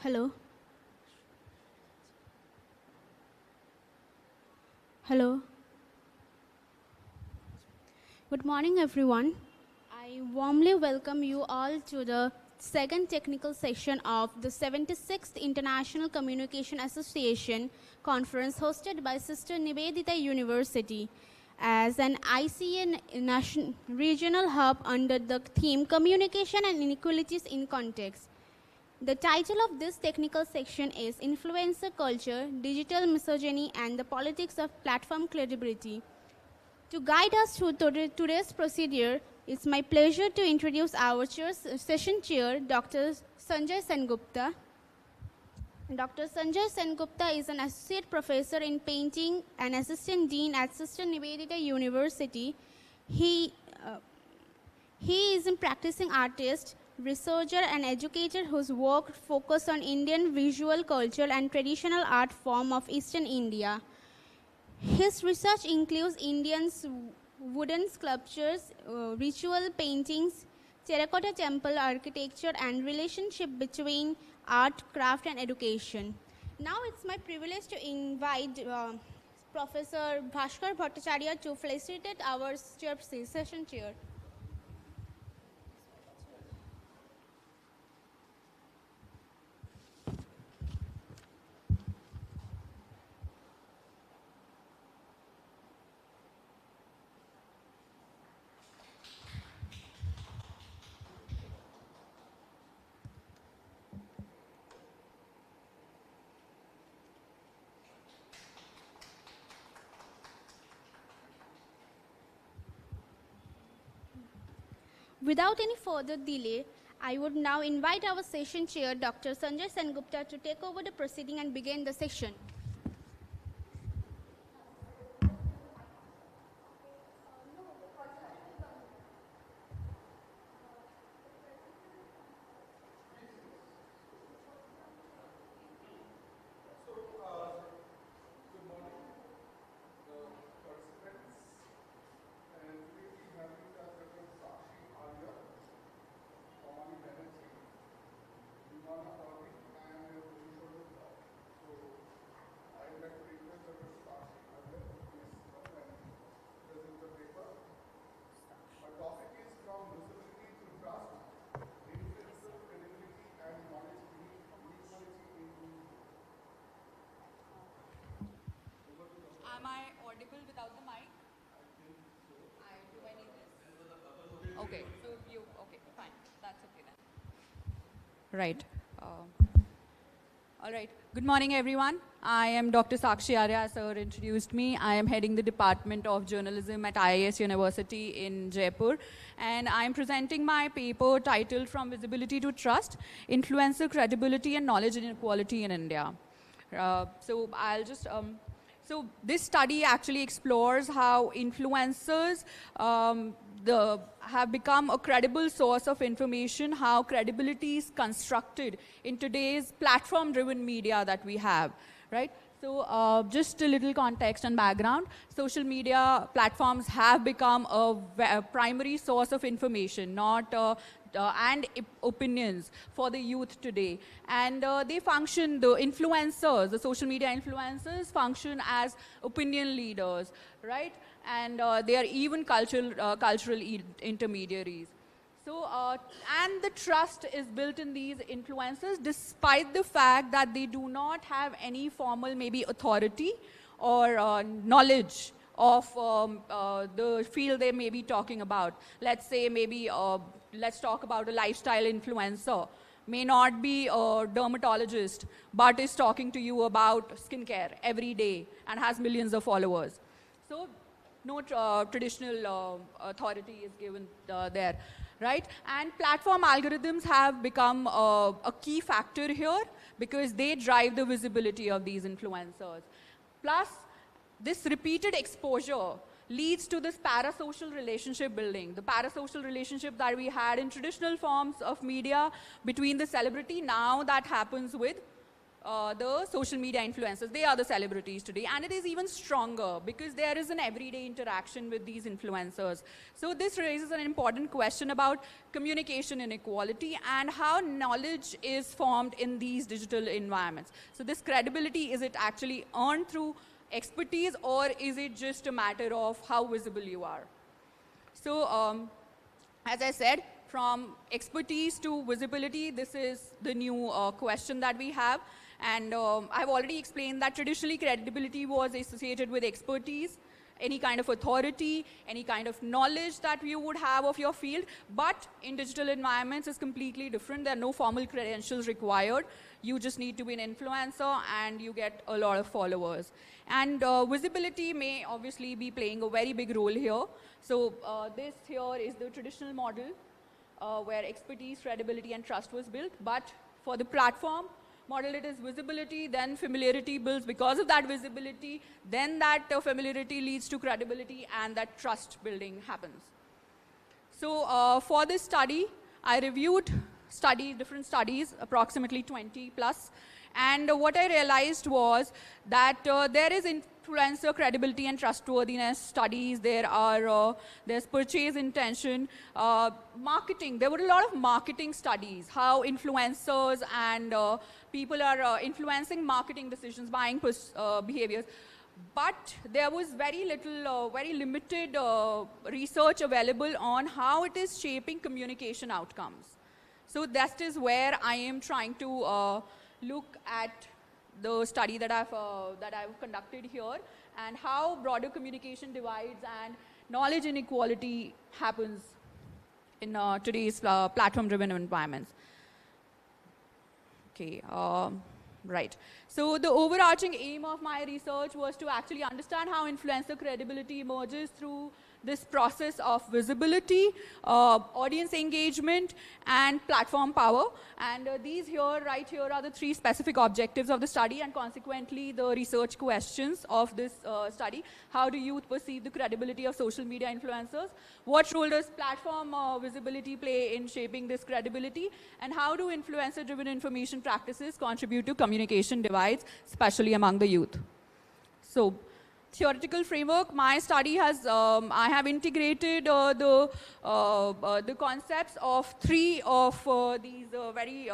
Hello. Hello. Good morning, everyone. I warmly welcome you all to the second technical session of the 76th International Communication Association conference hosted by Sister Nivedita University as an ICA regional hub under the theme Communication and Inequalities in Context. The title of this technical section is Influencer Culture, Digital Misogyny and the Politics of Platform Credibility. To guide us through today's procedure, it's my pleasure to introduce our session chair, Dr. Sanjay Sengupta. Dr. Sanjay Sengupta is an associate professor in painting and assistant dean at Sister Nivedita University. He is a practicing artist, researcher and educator whose work focused on Indian visual culture and traditional art form of Eastern India. His research includes Indian wooden sculptures, ritual paintings, terracotta temple architecture, and relationship between art, craft, and education. Now it's my privilege to invite Professor Bhaskar Bhattacharya to facilitate our session chair. Without any further delay, I would now invite our session chair, Dr. Sanjay Sengupta, to take over the proceeding and begin the session. Am I audible without the mic? Do I need this? Okay, so okay, fine. That's okay then. Right. All right. Good morning, everyone. I am Dr. Sakshi Arya, sir introduced me. I am heading the Department of Journalism at IIS University in Jaipur. And I'm presenting my paper titled From Visibility to Trust, Influencer Credibility and Knowledge Inequality in India. So this study actually explores how influencers have become a credible source of information, how credibility is constructed in today's platform-driven media that we have, right? So just a little context and background. Social media platforms have become a primary source of information, and opinions for the youth today. And they function, the influencers, the social media influencers function as opinion leaders, right? And they are even cultural intermediaries. So, and the trust is built in these influencers despite the fact that they do not have any formal maybe authority or knowledge of the field they may be talking about. Let's say maybe, let's talk about a lifestyle influencer. May not be a dermatologist, but is talking to you about skincare every day and has millions of followers. So no traditional authority is given there, right? And platform algorithms have become a key factor here because they drive the visibility of these influencers. Plus, this repeated exposure leads to this parasocial relationship building. The parasocial relationship that we had in traditional forms of media between the celebrity, now that happens with the social media influencers. They are the celebrities today, and it is even stronger because there is an everyday interaction with these influencers. So this raises an important question about communication inequality and how knowledge is formed in these digital environments. So this credibility, is it actually earned through expertise, or is it just a matter of how visible you are? So as I said, from expertise to visibility, this is the new question that we have. And I've already explained that traditionally credibility was associated with expertise, any kind of authority, any kind of knowledge that you would have of your field. But in digital environments, it's completely different. There are no formal credentials required. You just need to be an influencer, and you get a lot of followers. And visibility may obviously be playing a very big role here. So this here is the traditional model where expertise, credibility, and trust was built. But for the platform model, it is visibility, then familiarity builds because of that visibility, then that familiarity leads to credibility, and that trust building happens. So for this study, I reviewed different studies, approximately 20 plus, and what I realized was that there is influencer credibility and trustworthiness studies. There's purchase intention, marketing. There were a lot of marketing studies, how influencers and people are influencing marketing decisions, buying behaviors. But there was very little, very limited research available on how it is shaping communication outcomes. So that is where I am trying to look at the study that I've conducted here, and how broader communication divides and knowledge inequality happens in today's platform-driven environments. Okay, right. So the overarching aim of my research was to actually understand how influencer credibility emerges through this process of visibility, audience engagement, and platform power. And these here, right here, are the three specific objectives of the study, and consequently the research questions of this study. How do youth perceive the credibility of social media influencers? What role does platform visibility play in shaping this credibility? And how do influencer-driven information practices contribute to communication divides, especially among the youth? So, theoretical framework, my study has, I have integrated the concepts of three of these very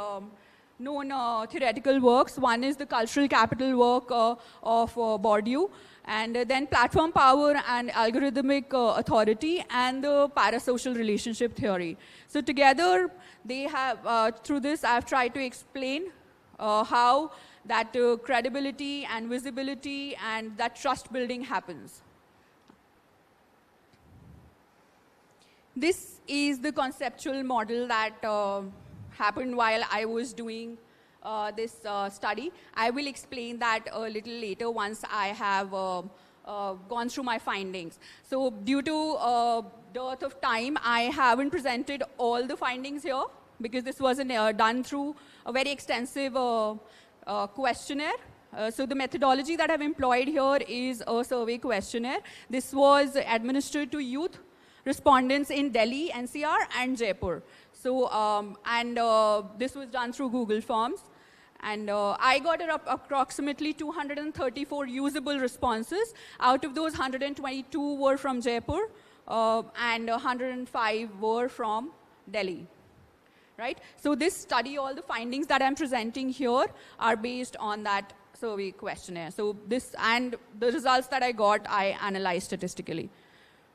known theoretical works. One is the cultural capital work of Bourdieu, and then platform power and algorithmic authority, and the parasocial relationship theory. So together, they have, through this, I've tried to explain how that credibility and visibility and that trust building happens. This is the conceptual model that happened while I was doing this study. I will explain that a little later once I have gone through my findings. So due to dearth of time, I haven't presented all the findings here because this wasn't done through a very extensive questionnaire. So the methodology that I've employed here is a survey questionnaire. This was administered to youth respondents in Delhi, NCR, and Jaipur. So, this was done through Google Forms. And I got approximately 234 usable responses. Out of those, 122 were from Jaipur, and 105 were from Delhi. Right? So this study, all the findings that I'm presenting here are based on that survey questionnaire. So this, and the results that I got, I analyzed statistically.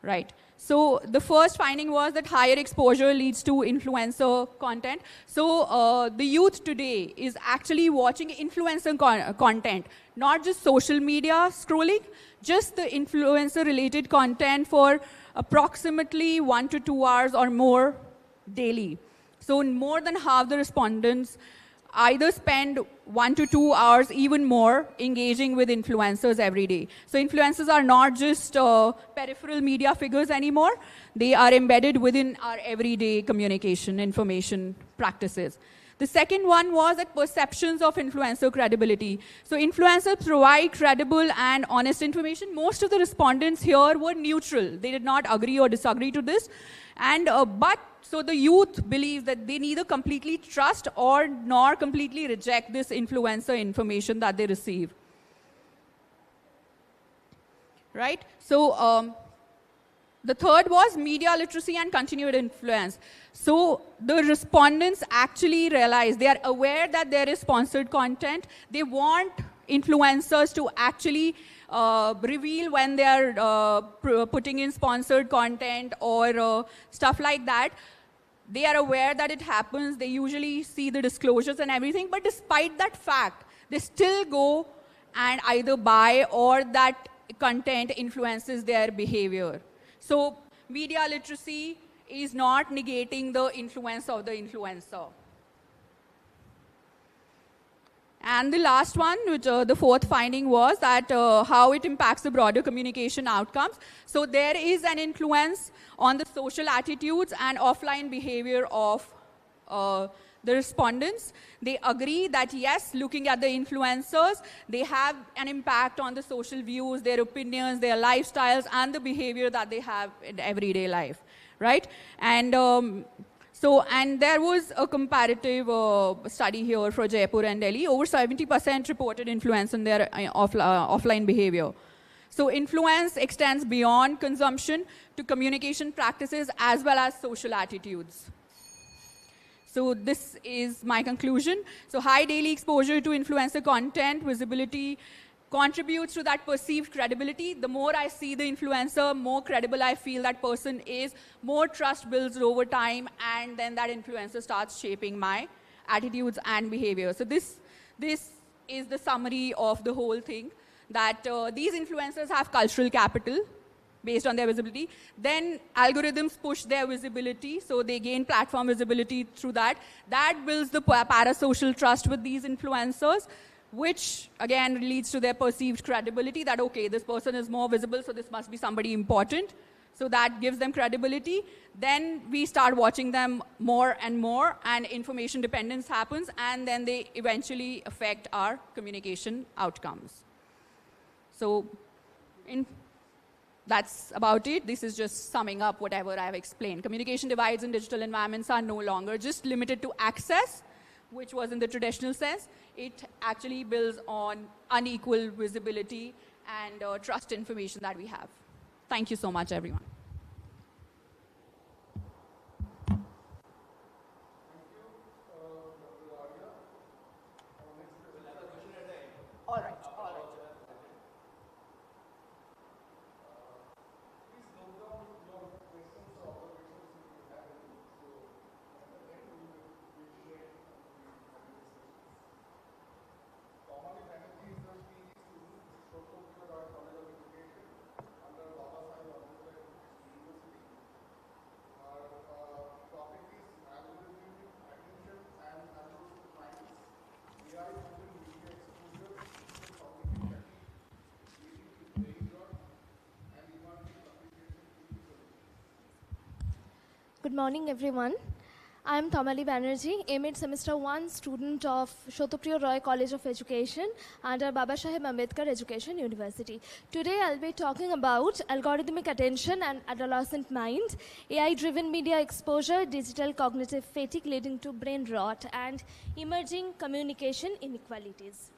Right? So the first finding was that higher exposure leads to influencer content. So the youth today is actually watching influencer content, not just social media scrolling, just the influencer related content for approximately 1 to 2 hours or more daily. So more than half the respondents either spend 1 to 2 hours, even more, engaging with influencers every day. So influencers are not just peripheral media figures anymore. They are embedded within our everyday communication, information practices. The second one was that perceptions of influencer credibility. So influencers provide credible and honest information. Most of the respondents here were neutral. They did not agree or disagree to this. And so the youth believe that they neither completely trust or nor completely reject this influencer information that they receive. Right? So the third was media literacy and continued influence. So the respondents actually realize, they are aware that there is sponsored content. They want influencers to actually reveal when they are putting in sponsored content or stuff like that. They are aware that it happens. They usually see the disclosures and everything. But despite that fact, they still go and either buy or that content influences their behavior. So media literacy is not negating the influence of the influencer. And the last one, which the fourth finding was that how it impacts the broader communication outcomes. So there is an influence on the social attitudes and offline behavior of the respondents. They agree that yes, looking at the influencers, they have an impact on the social views, their opinions, their lifestyles, and the behavior that they have in everyday life, right? And and there was a comparative study here for Jaipur and Delhi. Over 70% reported influence in their offline behavior. So influence extends beyond consumption to communication practices as well as social attitudes. So this is my conclusion. So high daily exposure to influencer content, visibility, contributes to that perceived credibility. The more I see the influencer, more credible I feel that person is, more trust builds over time, and then that influencer starts shaping my attitudes and behavior. So this is the summary of the whole thing, that these influencers have cultural capital based on their visibility. Then algorithms push their visibility, so they gain platform visibility through that. That builds the parasocial trust with these influencers, which again leads to their perceived credibility that, okay, this person is more visible, so this must be somebody important. So that gives them credibility. Then we start watching them more and more, and information dependence happens, and then they eventually affect our communication outcomes. So that's about it. This is just summing up whatever I've explained. Communication divides in digital environments are no longer just limited to access, which was in the traditional sense. It actually builds on unequal visibility and trust information that we have. Thank you so much, everyone. All right. Good morning, everyone. I am Tomali Banerjee, MA Semester 1 student of Shotopriya Roy College of Education under Babasaheb Ambedkar Education University. Today, I'll be talking about algorithmic attention and adolescent mind, AI-driven media exposure, digital cognitive fatigue leading to brain rot, and emerging communication inequalities.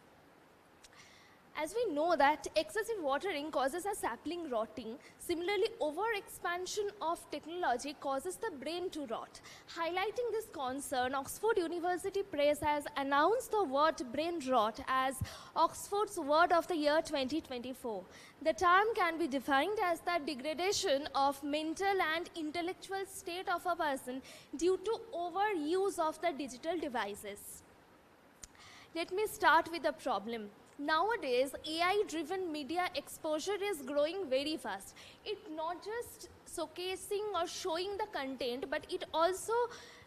As we know that excessive watering causes a sapling rotting, similarly overexpansion of technology causes the brain to rot. Highlighting this concern, Oxford University Press has announced the word brain rot as Oxford's Word of the Year 2024. The term can be defined as the degradation of mental and intellectual state of a person due to overuse of the digital devices. Let me start with the problem. Nowadays, AI-driven media exposure is growing very fast. It's not just showcasing or showing the content, but it also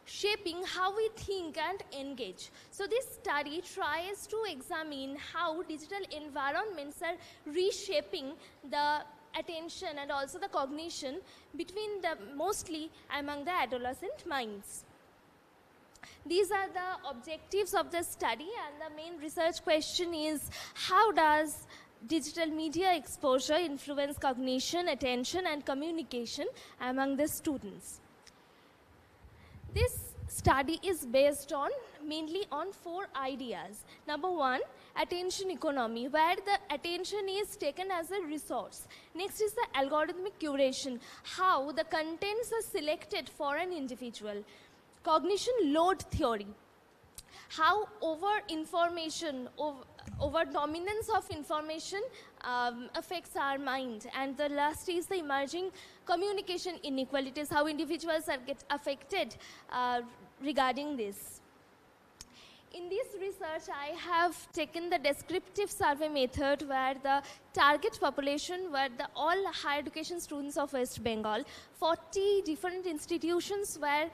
shaping how we think and engage. So this study tries to examine how digital environments are reshaping the attention and also the cognition between mostly among the adolescent minds. These are the objectives of the study, and the main research question is, how does digital media exposure influence cognition, attention, and communication among the students? This study is based on mainly on 4 ideas. Number 1, attention economy, where the attention is taken as a resource. Next is the algorithmic curation, how the contents are selected for an individual. Cognition load theory, how over information, over dominance of information affects our mind. And the last is the emerging communication inequalities, how individuals are get affected regarding this. In this research, I have taken the descriptive survey method, where the target population were all higher education students of West Bengal. 40 different institutions were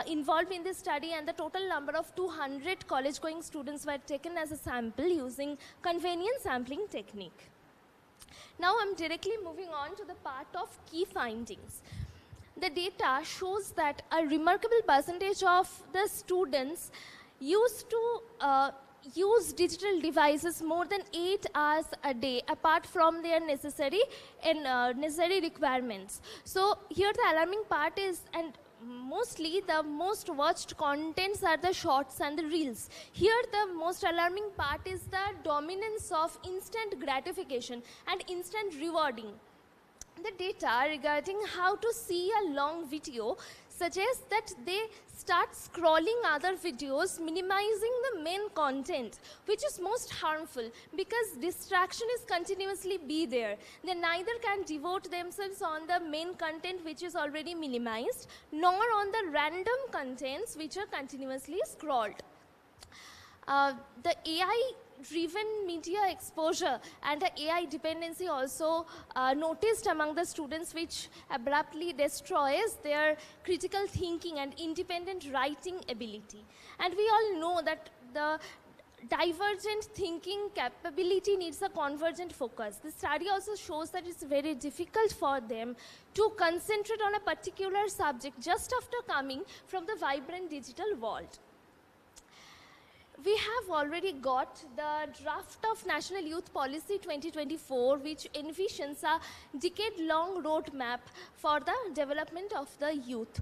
involved in this study, and the total number of 200 college-going students were taken as a sample using convenience sampling technique. Now I'm directly moving on to the part of key findings. The data shows that a remarkable percentage of the students used to use digital devices more than 8 hours a day, apart from their necessary requirements. So here the alarming part is, and mostly the most watched contents are the shorts and the reels. Here the most alarming part is the dominance of instant gratification and instant rewarding. The data regarding how to see a long video suggests that they start scrolling other videos, minimizing the main content, which is most harmful because distraction is continuously be there. They neither can devote themselves on the main content, which is already minimized, nor on the random contents which are continuously scrolled. The AI-driven media exposure and the AI dependency also noticed among the students, which abruptly destroys their critical thinking and independent writing ability. And we all know that the divergent thinking capability needs a convergent focus. The study also shows that it's very difficult for them to concentrate on a particular subject just after coming from the vibrant digital world. We have already got the draft of National Youth Policy 2024, which envisions a decade-long roadmap for the development of the youth.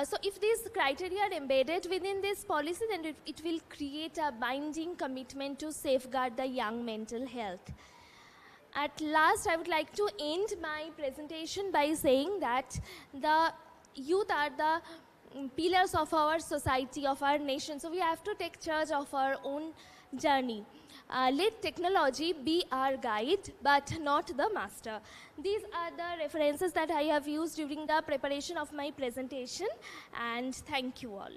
So if these criteria are embedded within this policy, then it will create a binding commitment to safeguard the young mental health. At last, I would like to end my presentation by saying that the youth are the pillars of our society, of our nation. So we have to take charge of our own journey. Let technology be our guide, but not the master. These are the references that I have used during the preparation of my presentation, and thank you all.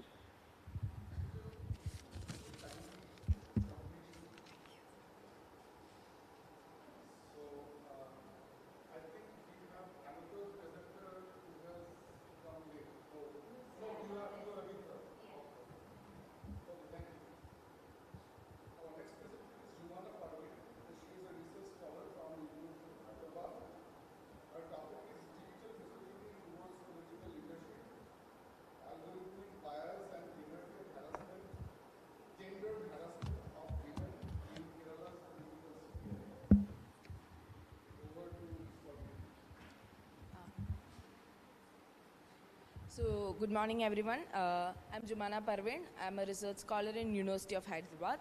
So, good morning everyone. I'm Jumana Parveen. I'm a research scholar in University of Hyderabad.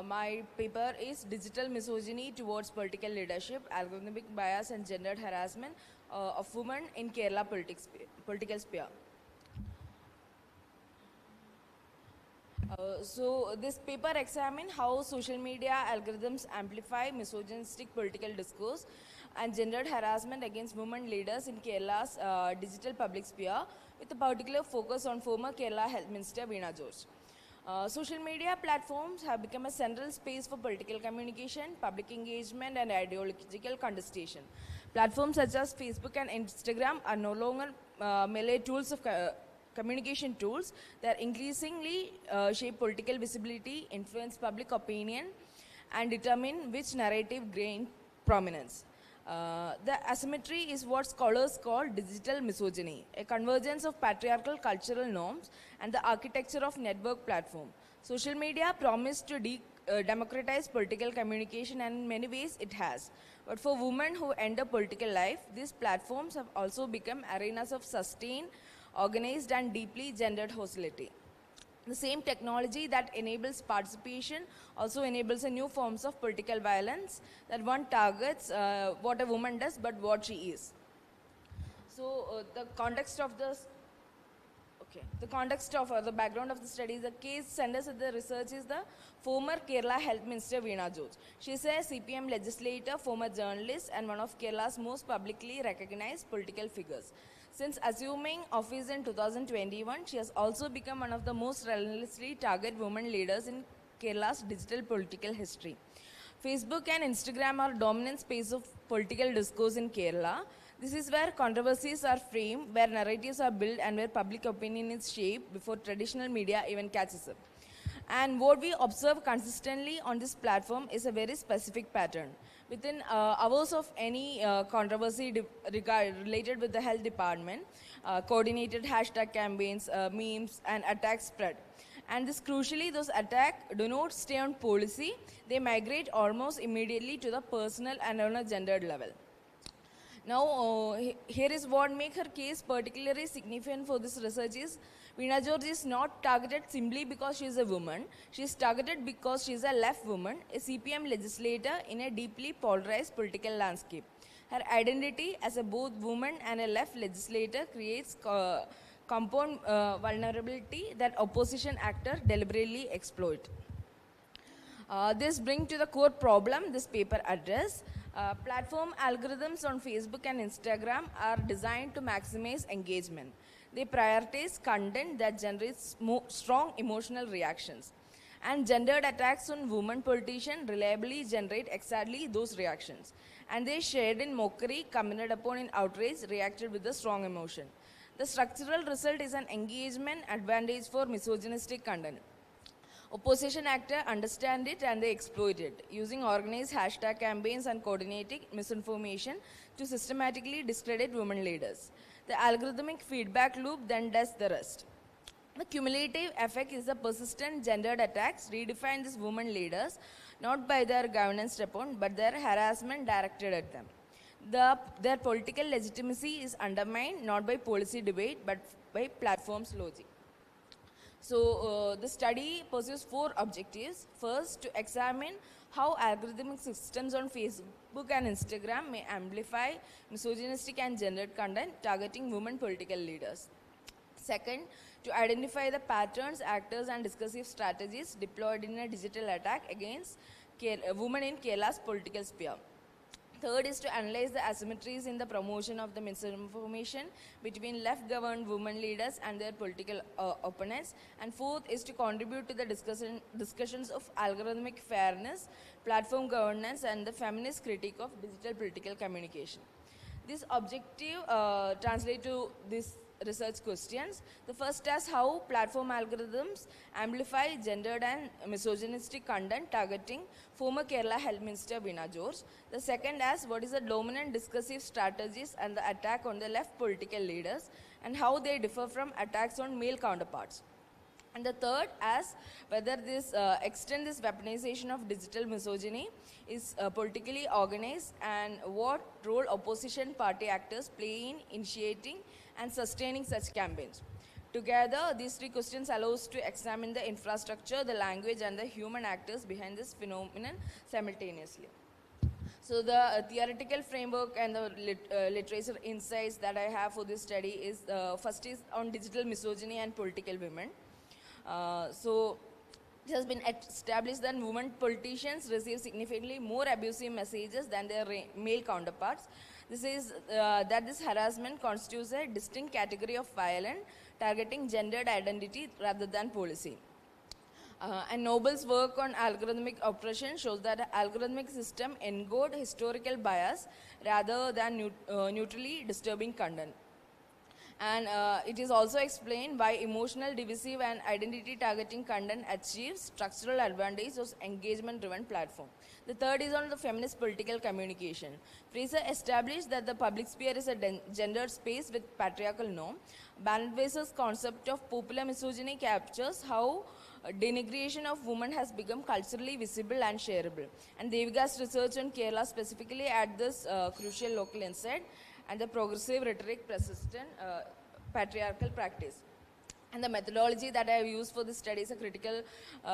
My paper is Digital Misogyny Towards Political Leadership, Algorithmic Bias and Gendered Harassment of Women in Kerala Political Sphere. So this paper examines how social media algorithms amplify misogynistic political discourse and gendered harassment against women leaders in Kerala's digital public sphere, with a particular focus on former Kerala Health Minister Veena George. Social media platforms have become a central space for political communication, public engagement and ideological contestation. Platforms such as Facebook and Instagram are no longer merely tools of communication tools. They are increasingly shape political visibility, influence public opinion, and determine which narrative gain prominence. The asymmetry is what scholars call digital misogyny, a convergence of patriarchal cultural norms and the architecture of network platform. Social media promised to democratize political communication, and in many ways it has. But for women who enter political life, these platforms have also become arenas of sustained, organized and deeply gendered hostility. The same technology that enables participation also enables a new forms of political violence that one targets what a woman does but what she is. So the context of this the context of the background of the study, the case centers of the research is the former Kerala Health Minister Veena George. She is a CPM legislator, former journalist, and one of Kerala's most publicly recognized political figures. Since assuming office in 2021, she has also become one of the most relentlessly targeted women leaders in Kerala's digital political history. Facebook and Instagram are dominant space of political discourse in Kerala. This is where controversies are framed, where narratives are built, and where public opinion is shaped before traditional media even catches up. And what we observe consistently on this platform is a very specific pattern. Within hours of any controversy related with the health department, coordinated hashtag campaigns, memes, and attacks spread. And this crucially, those attacks do not stay on policy, they migrate almost immediately to the personal and on a gendered level. Now, here is what makes her case particularly significant for this research is Veena George is not targeted simply because she is a woman. She is targeted because she is a left woman, a CPM legislator in a deeply polarized political landscape. Her identity as a both woman and a left legislator creates compound vulnerability that opposition actors deliberately exploit. This brings to the core problem this paper addresses. Platform algorithms on Facebook and Instagram are designed to maximize engagement. They prioritize content that generates strong emotional reactions. And gendered attacks on women politicians reliably generate exactly those reactions. And they shared in mockery, commented upon in outrage, reacted with a strong emotion. The structural result is an engagement advantage for misogynistic content. Opposition actors understand it and they exploit it, using organized hashtag campaigns and coordinating misinformation to systematically discredit women leaders. The algorithmic feedback loop then does the rest. The cumulative effect is the persistent gendered attacks redefine these women leaders not by their governance upon but their harassment directed at them. Their political legitimacy is undermined not by policy debate but by platforms logic. So the study pursues 4 objectives. First, to examine how algorithmic systems on Facebook and Instagram may amplify misogynistic and gendered content targeting women political leaders. Second, to identify the patterns, actors, and discursive strategies deployed in a digital attack against women in Kerala's political sphere. Third is to analyze the asymmetries in the promotion of the misinformation between left-governed women leaders and their political opponents. And fourth is to contribute to the discussions of algorithmic fairness, platform governance, and the feminist critique of digital political communication. This objective translates to these research questions. The first is how platform algorithms amplify gendered and misogynistic content targeting former Kerala Health Minister Veena George. The second is what is the dominant discursive strategies and the attack on the left political leaders and how they differ from attacks on male counterparts. And the third as whether this extend this weaponization of digital misogyny is politically organized and what role opposition party actors play in initiating and sustaining such campaigns. Together, these 3 questions allow us to examine the infrastructure, the language, and the human actors behind this phenomenon simultaneously. So the theoretical framework and the literature insights that I have for this study is first is on digital misogyny and political women. So it has been established that women politicians receive significantly more abusive messages than their male counterparts. This is that this harassment constitutes a distinct category of violence targeting gendered identity rather than policy. And Noble's work on algorithmic oppression shows that the algorithmic system encode historical bias rather than neutrally disturbing content. And it is also explained why emotional, divisive, and identity targeting content achieves structural advantage of engagement-driven platform. The third is on the feminist political communication. Fraser established that the public sphere is a gendered space with patriarchal norm. Bandweiser's concept of popular misogyny captures how denigration of women has become culturally visible and shareable. And Deviga's research on Kerala specifically at this crucial local insight and the progressive rhetoric persistent patriarchal practice. And the methodology that I have used for this study is a critical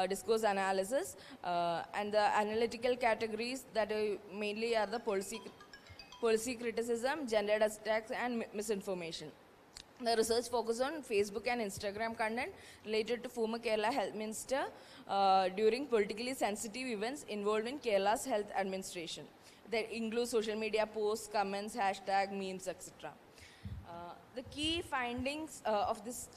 discourse analysis. And the analytical categories that mainly are the policy criticism, gendered attacks, and misinformation. The research focused on Facebook and Instagram content related to former Kerala Health Minister during politically sensitive events involving Kerala's health administration. That includes social media posts, comments, hashtag, memes, etc. The key findings of this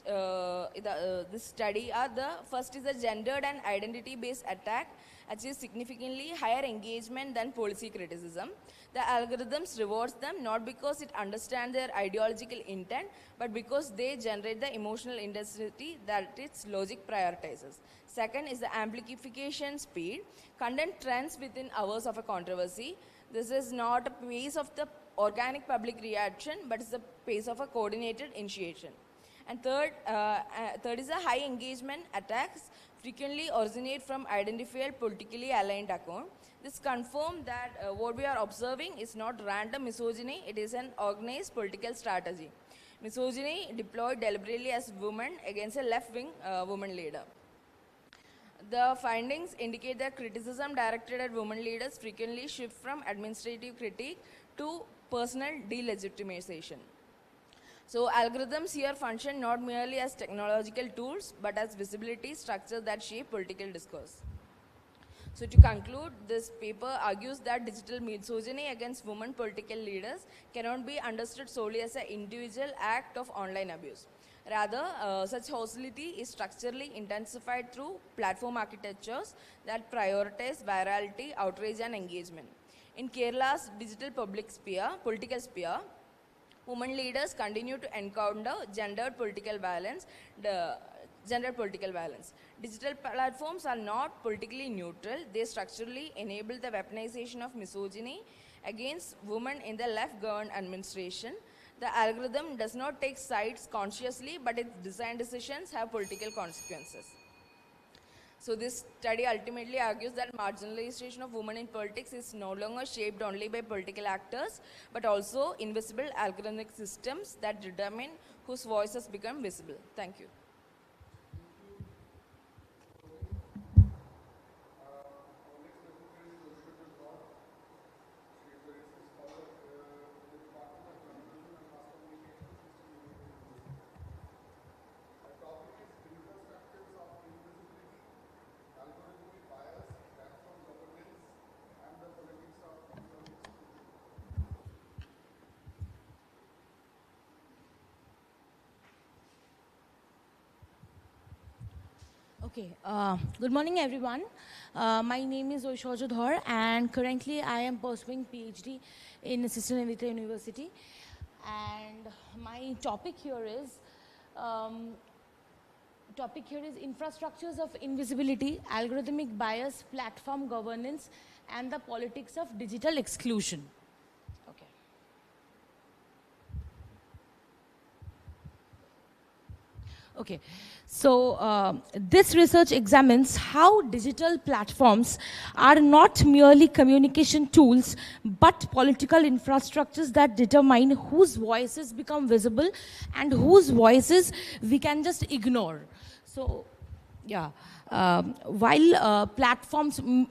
study are the first is a gendered and identity-based attack achieves significantly higher engagement than policy criticism. The algorithms rewards them not because it understands their ideological intent, but because they generate the emotional intensity that its logic prioritizes. Second is the amplification speed. Content trends within hours of a controversy. This is not a pace of the organic public reaction, but it's the pace of a coordinated initiation. And third is the high engagement attacks frequently originate from identified politically aligned account. This confirms that what we are observing is not random misogyny, it is an organized political strategy. Misogyny deployed deliberately as women against a left-wing woman leader. The findings indicate that criticism directed at women leaders frequently shift from administrative critique to personal delegitimization. So algorithms here function not merely as technological tools, but as visibility structures that shape political discourse. So to conclude, this paper argues that digital misogyny against women political leaders cannot be understood solely as an individual act of online abuse. Rather, such hostility is structurally intensified through platform architectures that prioritize virality, outrage, and engagement. In Kerala's digital political sphere, women leaders continue to encounter gendered political violence. Digital platforms are not politically neutral. They structurally enable the weaponization of misogyny against women in the left-governed administration. The algorithm does not take sides consciously, but its design decisions have political consequences. So this study ultimately argues that marginalization of women in politics is no longer shaped only by political actors, but also invisible algorithmic systems that determine whose voices become visible. Thank you. Okay, good morning everyone. My name is Oishorja Dhar and currently I am pursuing PhD in Nivedita University. And my topic here is infrastructures of invisibility, algorithmic bias, platform governance, and the politics of digital exclusion. Okay, so this research examines how digital platforms are not merely communication tools, but political infrastructures that determine whose voices become visible and whose voices we can just ignore. So, yeah. While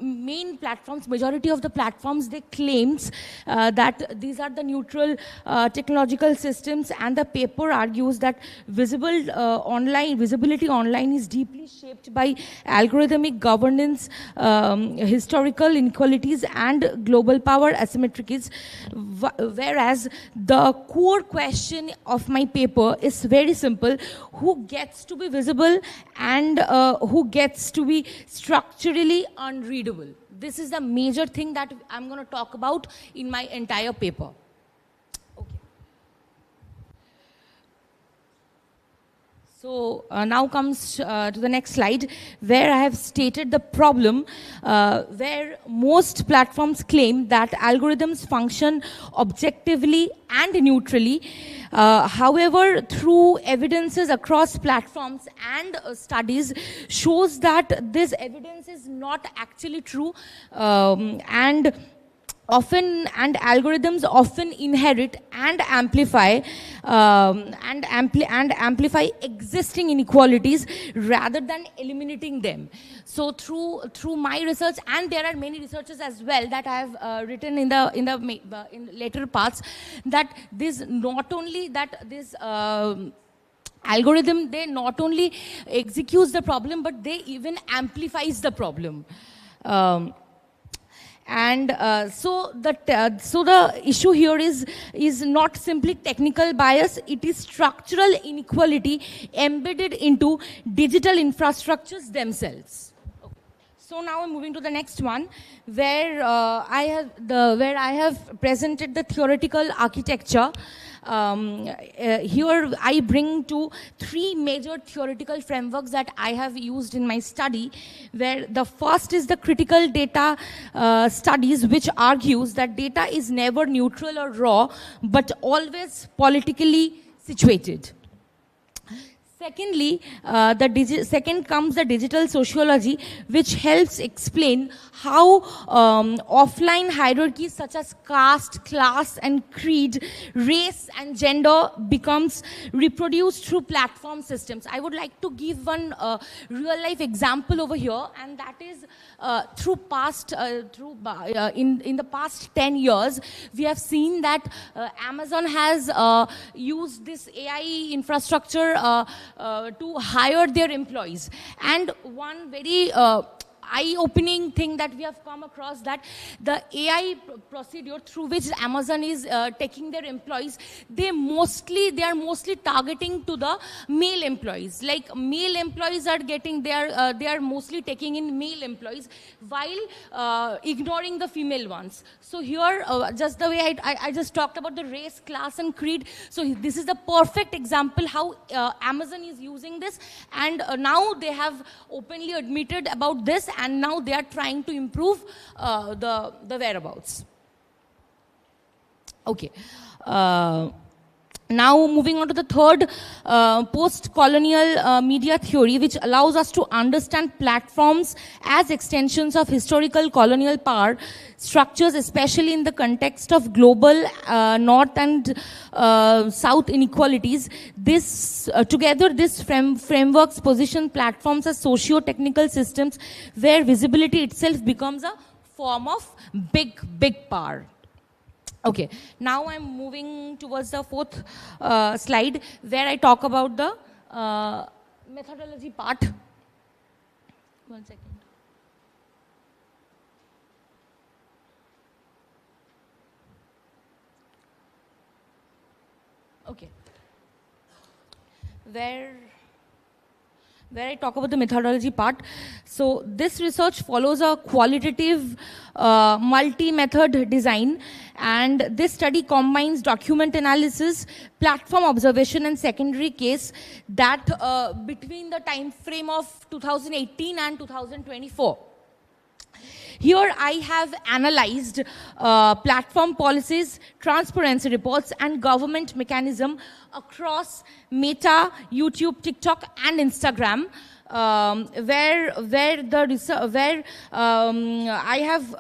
main platforms, majority of the platforms, they claims that these are the neutral technological systems, and the paper argues that visibility online is deeply shaped by algorithmic governance, historical inequalities, and global power asymmetries. Whereas the core question of my paper is very simple: who gets to be visible and who gets to be structurally unreadable. This is the major thing that I'm going to talk about in my entire paper. Okay. So now comes to the next slide, where I have stated the problem where most platforms claim that algorithms function objectively and neutrally. However, through evidences across platforms and studies shows that this evidence is not actually true, and algorithms often inherit and amplify existing inequalities rather than eliminating them. So through my research, and there are many researches as well that I have written in the later parts, that this not only that this algorithm, they not only executes the problem, but they even amplifies the problem. So the issue here is not simply technical bias, it is structural inequality embedded into digital infrastructures themselves. So now I'm moving to the next one, where I have presented the theoretical architecture. Here I bring to three major theoretical frameworks that I have used in my study, where the first is the critical data studies, which argues that data is never neutral or raw, but always politically situated. Secondly, second comes the digital sociology, which helps explain how offline hierarchies such as caste, class, and creed, race, and gender becomes reproduced through platform systems. I would like to give one real-life example over here, and that is in the past 10 years, we have seen that Amazon has used this AI infrastructure to hire their employees. And one very eye-opening thing that we have come across, that the AI procedure through which Amazon is taking their employees, they are mostly targeting to the male employees. Like male employees are getting, they are mostly taking in male employees while ignoring the female ones. So here, just the way I just talked about the race, class, and creed. So this is the perfect example how Amazon is using this, and now they have openly admitted about this, and now they are trying to improve the whereabouts. Okay. Now moving on to the third post-colonial media theory, which allows us to understand platforms as extensions of historical colonial power structures, especially in the context of global north and south inequalities. This together, this frameworks position platforms as socio-technical systems where visibility itself becomes a form of big power. Okay, now I'm moving towards the fourth slide, where I talk about the methodology part. 1 second. Okay. Where I talk about the methodology part. So this research follows a qualitative multi-method design, and this study combines document analysis, platform observation, and secondary case that between the time frame of 2018 and 2024. Here I have analyzed platform policies, transparency reports, and government mechanism across Meta, YouTube, TikTok, and Instagram, where I have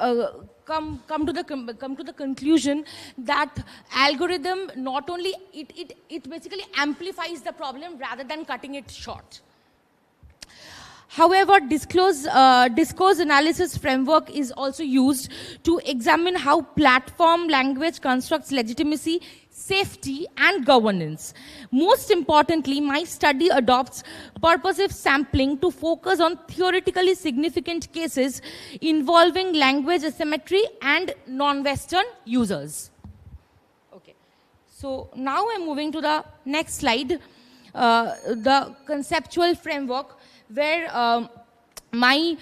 come to the conclusion that algorithm not only it basically amplifies the problem rather than cutting it short. However, discourse analysis framework is also used to examine how platform language constructs legitimacy, safety, and governance. Most importantly, my study adopts purposive sampling to focus on theoretically significant cases involving language asymmetry and non-Western users. Okay, so now I'm moving to the next slide, the conceptual framework, where my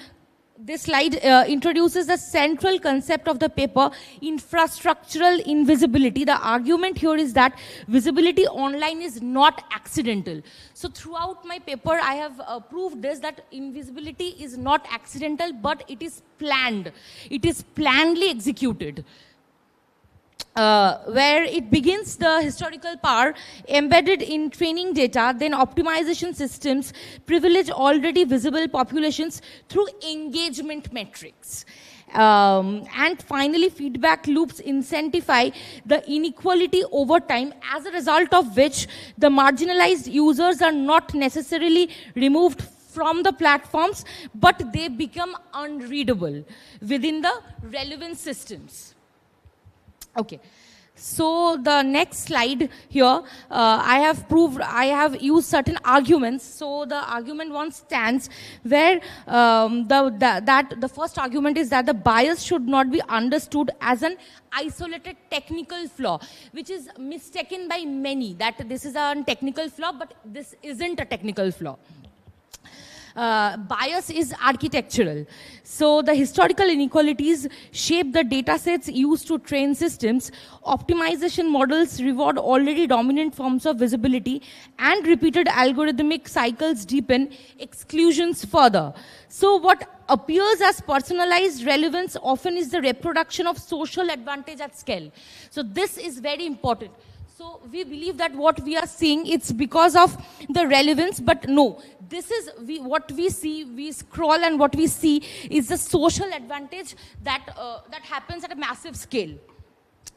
this slide introduces the central concept of the paper, infrastructural invisibility. The argument here is that visibility online is not accidental. So throughout my paper, I have proved this, that invisibility is not accidental, but it is planned. It is plannedly executed. Where it begins the historical power embedded in training data, then optimization systems privilege already visible populations through engagement metrics. And finally, feedback loops incentivize the inequality over time, as a result of which the marginalized users are not necessarily removed from the platforms, but they become unreadable within the relevant systems. Okay, so the next slide here, I have used certain arguments. So the argument one stands where the first argument is that the bias should not be understood as an isolated technical flaw, which is mistaken by many, that this is a technical flaw, but this isn't a technical flaw. Bias is architectural. So the historical inequalities shape the data sets used to train systems. Optimization models reward already dominant forms of visibility, and repeated algorithmic cycles deepen exclusions further. So what appears as personalized relevance often is the reproduction of social advantage at scale. So this is very important. So we believe that what we are seeing, it's because of the relevance, but no, this is what we see, we scroll, and what we see is the social advantage that, that happens at a massive scale.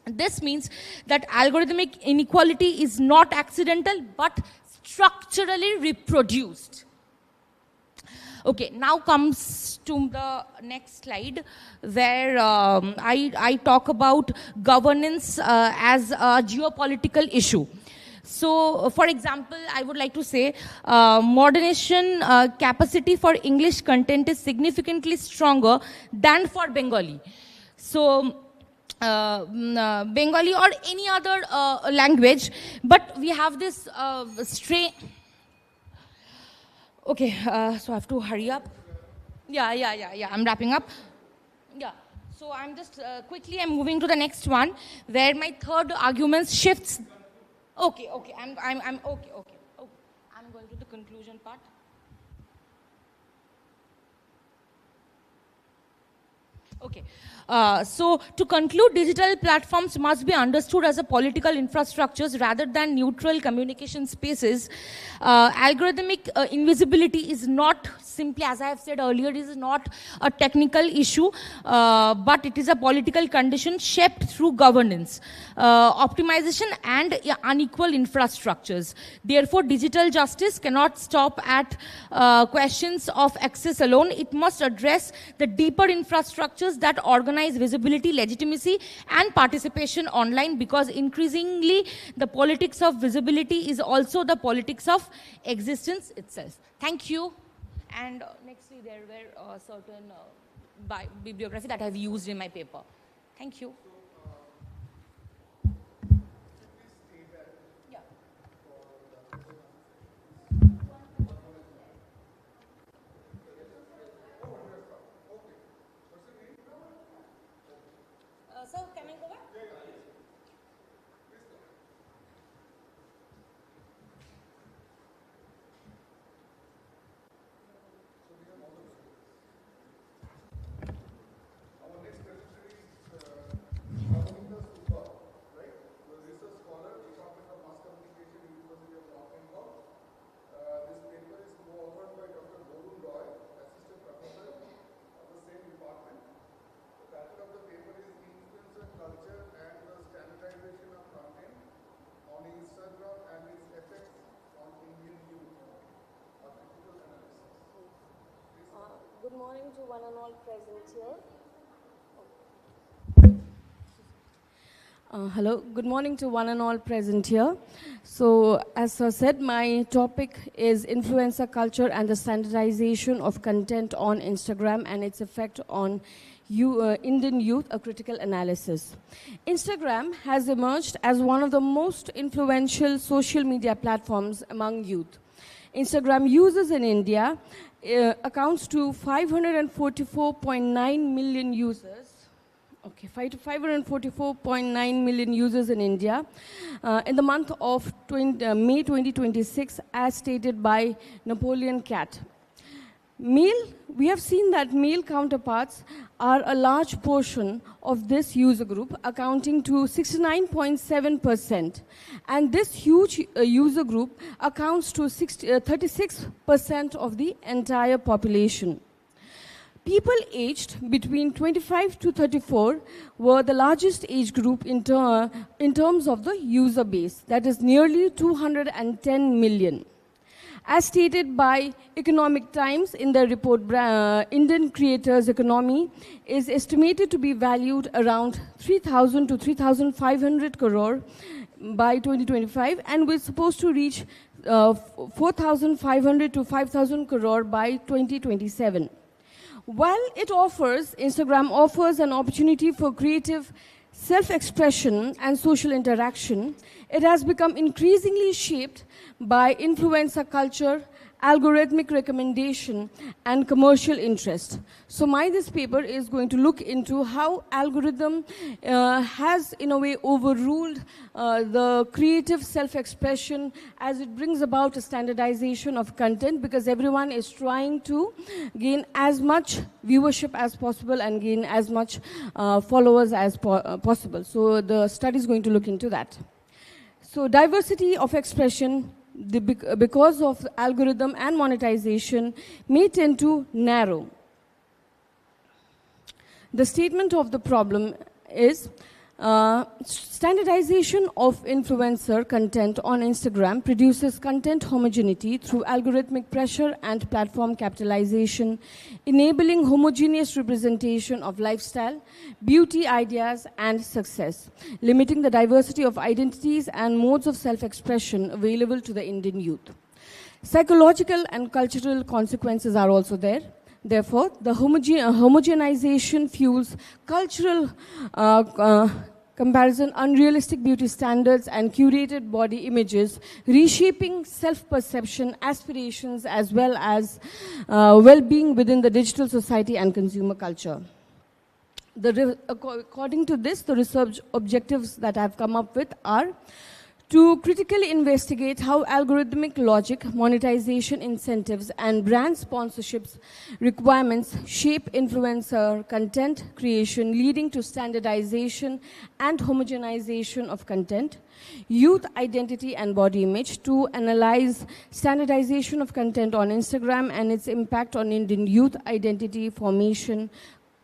This means that algorithmic inequality is not accidental, but structurally reproduced. Okay, now comes to the next slide, where I talk about governance as a geopolitical issue. So, for example, I would like to say modernization capacity for English content is significantly stronger than for Bengali. So, Bengali or any other language, but we have this okay, so I have to hurry up. Yeah, I'm wrapping up. Yeah, so I'm just quickly, I'm moving to the next one, where my third argument shifts. Okay, I'm okay. I'm going to the conclusion part. Okay. So to conclude, digital platforms must be understood as a political infrastructures rather than neutral communication spaces. Algorithmic invisibility is not simply, as I have said earlier, it is not a technical issue, but it is a political condition shaped through governance, optimization, and unequal infrastructures. Therefore, digital justice cannot stop at questions of access alone. It must address the deeper infrastructures that organize visibility, legitimacy, and participation online, because increasingly the politics of visibility is also the politics of existence itself. Thank you. And nextly, there were certain bibliography that I have used in my paper. Thank you. So, can I go back? Good morning to one and all present here. Hello, good morning to one and all present here. So, as Sir said, my topic is influencer culture and the standardization of content on Instagram and its effect on Indian youth, a critical analysis. Instagram has emerged as one of the most influential social media platforms among youth. Instagram users in India accounts to 544.9 million users. Okay, 544.9 million users in India in the month of May 2026, as stated by Napoleon Cat. We have seen that male counterparts are a large portion of this user group, accounting to 69.7%. And this huge user group accounts to 36% of the entire population. People aged between 25 to 34 were the largest age group in terms of the user base, that is nearly 210 million. As stated by Economic Times in their report, Indian creators' economy is estimated to be valued around 3,000 to 3,500 crore by 2025, and we're supposed to reach 4,500 to 5,000 crore by 2027. While Instagram offers an opportunity for creative self-expression and social interaction, it has become increasingly shaped by influencer culture, algorithmic recommendation, and commercial interest. So this paper is going to look into how algorithm has, in a way, overruled the creative self-expression as it brings about a standardization of content, because everyone is trying to gain as much viewership as possible and gain as much followers as possible. So the study is going to look into that. So diversity of expression, because of algorithm and monetization, may tend to narrow. The statement of the problem is standardization of influencer content on Instagram produces content homogeneity through algorithmic pressure and platform capitalization, enabling homogeneous representation of lifestyle, beauty ideas, and success, limiting the diversity of identities and modes of self-expression available to the Indian youth. Psychological and cultural consequences are also there. Therefore, the homogenization fuels cultural comparison, unrealistic beauty standards, and curated body images, reshaping self-perception, aspirations, as well as well-being within the digital society and consumer culture. According to this, the research objectives that I've come up with are to critically investigate how algorithmic logic, monetization incentives, and brand sponsorships requirements shape influencer content creation, leading to standardization and homogenization of content. Youth identity and body image, to analyze standardization of content on Instagram and its impact on Indian youth identity formation,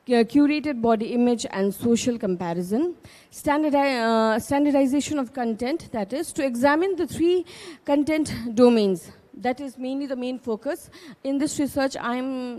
curated body image, and social comparison. Standardization of content, that is, to examine the three content domains. That is mainly the main focus. In this research,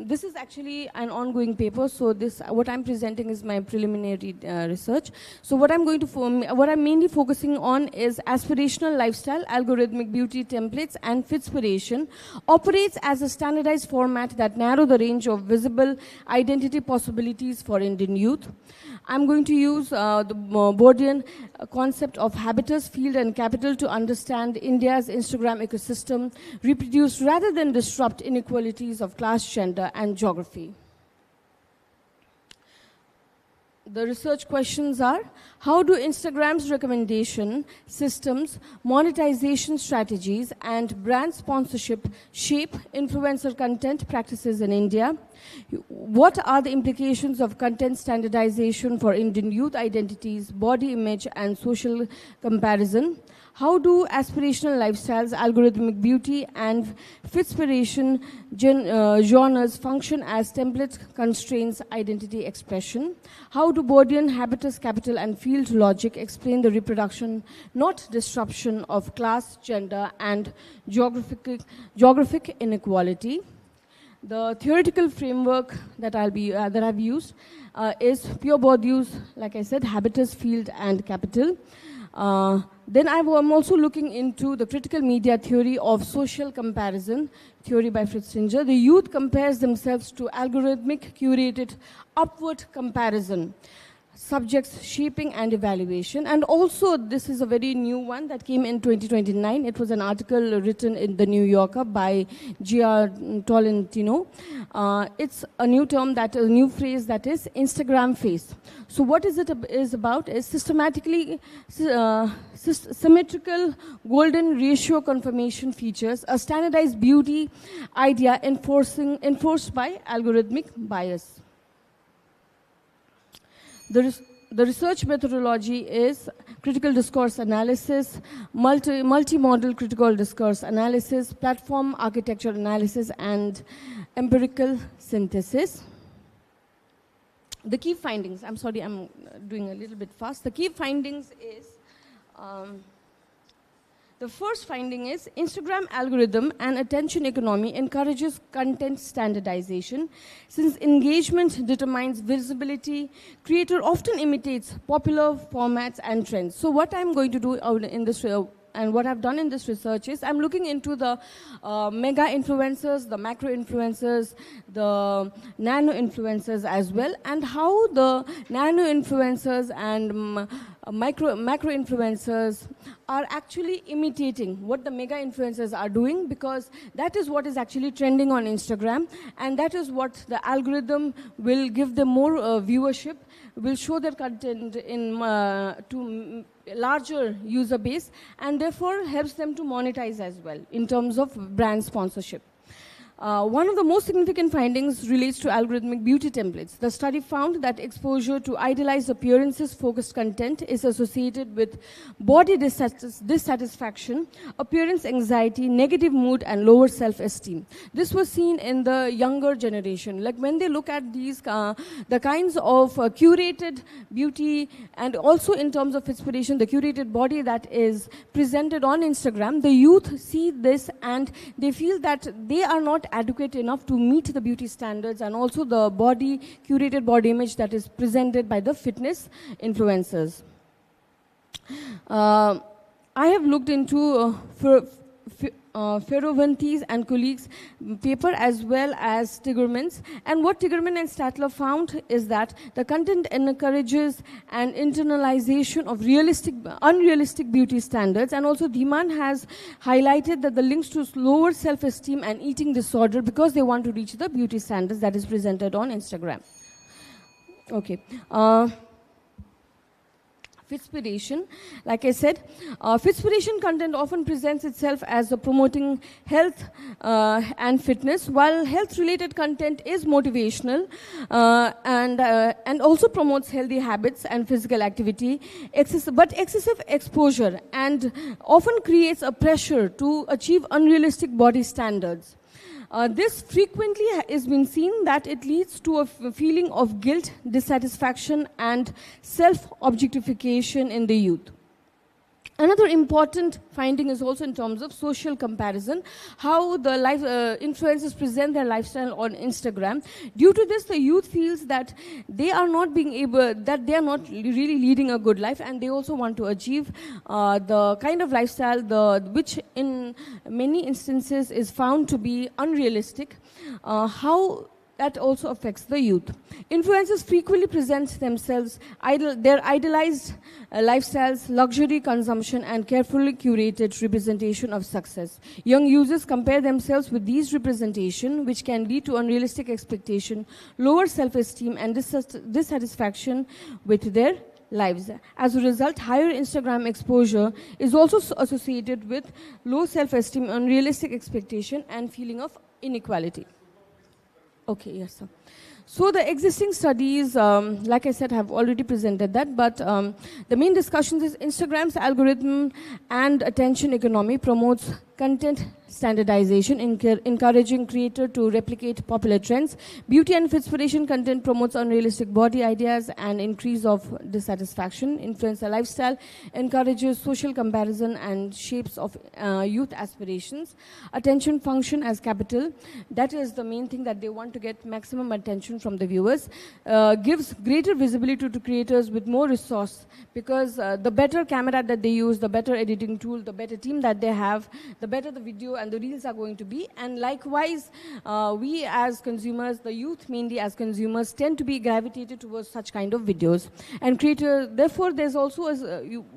this is actually an ongoing paper, so what I'm presenting is my preliminary research. So what I'm mainly focusing on is aspirational lifestyle, algorithmic beauty templates, and Fitspiration operates as a standardized format that narrow the range of visible identity possibilities for Indian youth. I'm going to use the Bourdieu concept of habitus, field, and capital to understand India's Instagram ecosystem, reproduce rather than disrupt inequalities of class, gender, and geography. The research questions are: how do Instagram's recommendation systems, monetization strategies, and brand sponsorship shape influencer content practices in India? What are the implications of content standardization for Indian youth identities, body image, and social comparison? How do aspirational lifestyles, algorithmic beauty, and Fitspiration genres function as template constraints identity expression? How do Bourdieu habitus, capital, and field logic explain the reproduction, not disruption, of class, gender, and geographic inequality? The theoretical framework that I've used is pure Bourdieu's, like I said, habitus, field, and capital. Then I'm also looking into the critical media theory of social comparison, theory by Fritz Singer. The youth compares themselves to algorithmic, curated, upward comparison. subjects shaping and evaluation. And also, this is a very new one that came in 2029. It was an article written in the New Yorker by Gia Tolentino. It's a new term, a new phrase, that is Instagram face. So what is about is systematically symmetrical golden ratio confirmation features, a standardized beauty idea enforced by algorithmic bias. The research methodology is critical discourse analysis, multi-model critical discourse analysis, platform architecture analysis, and empirical synthesis. The key findings, I'm sorry, I'm doing a little bit fast. The key findings is, the first finding is Instagram algorithm and attention economy encourages content standardization. Since engagement determines visibility, creator often imitates popular formats and trends. So what I'm going to do in this and what I've done in this research is I'm looking into the mega influencers, the macro influencers, the nano influencers as well, and how the nano influencers and macro influencers are actually imitating what the mega influencers are doing, because that is what is actually trending on Instagram, and that is what the algorithm will give them more viewership, will show their content in to larger user base, and therefore helps them to monetize as well in terms of brand sponsorship. One of the most significant findings relates to algorithmic beauty templates. The study found that exposure to idealized appearances-focused content is associated with body dissatisfaction, appearance anxiety, negative mood, and lower self-esteem. This was seen in the younger generation. Like when they look at these, the kinds of curated beauty, and also in terms of inspiration, the curated body that is presented on Instagram, the youth see this and they feel that they are not adequate enough to meet the beauty standards and also the curated body image that is presented by the fitness influencers. I have looked into Ferrovantes and colleagues' paper as well as Tigerman's, and what Tigerman and Statler found is that the content encourages an internalization of unrealistic beauty standards, and also Dhiman has highlighted that the links to lower self-esteem and eating disorder because they want to reach the beauty standards that is presented on Instagram. Okay. Fitspiration, like I said, Fitspiration content often presents itself as promoting health and fitness, while health-related content is motivational and also promotes healthy habits and physical activity. But excessive exposure and often creates a pressure to achieve unrealistic body standards. This frequently has been seen that it leads to a feeling of guilt, dissatisfaction, and self-objectification in the youth. Another important finding is also in terms of social comparison, how the influencers present their lifestyle on Instagram. Due to this, the youth feels that they are not really leading a good life, and they also want to achieve the kind of lifestyle which in many instances is found to be unrealistic. How that also affects the youth. Influencers frequently present themselves, their idealized lifestyles, luxury consumption, and carefully curated representation of success. Young users compare themselves with these representation, which can lead to unrealistic expectation, lower self-esteem, and dissatisfaction with their lives. As a result, higher Instagram exposure is also associated with low self-esteem, unrealistic expectation, and feeling of inequality. Okay, yes, sir. So the existing studies, like I said, have already presented that, but the main discussions is Instagram's algorithm and attention economy promotes content standardization, encouraging creator to replicate popular trends. Beauty and inspiration content promotes unrealistic body ideas and increase of dissatisfaction. Influencer lifestyle encourages social comparison and shapes of youth aspirations. Attention function as capital, that is the main thing that they want to get maximum attention from the viewers. Gives greater visibility to creators with more resource, because the better camera that they use, the better editing tool, the better team that they have, the better the video and the reels are going to be. And likewise, we as consumers, the youth mainly as consumers, tend to be gravitated towards such kind of videos. And therefore, there's also,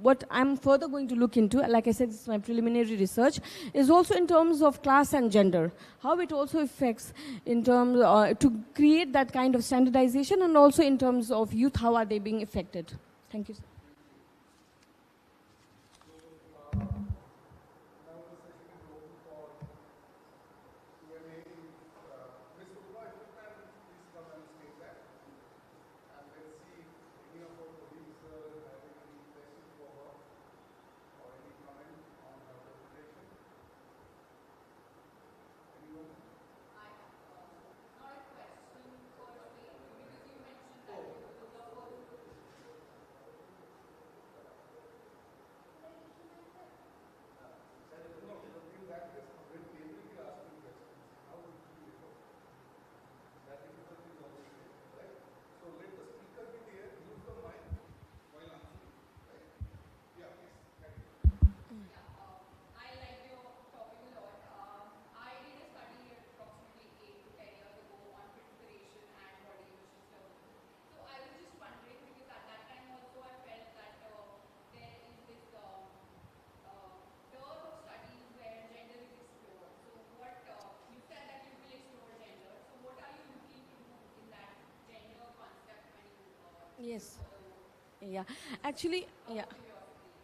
what I'm further going to look into, like I said, this is my preliminary research, is also in terms of class and gender, how it also affects in terms, to create that kind of standardization, and also in terms of youth, how are they being affected. Thank you, sir. Yes. Yeah. Actually, yeah.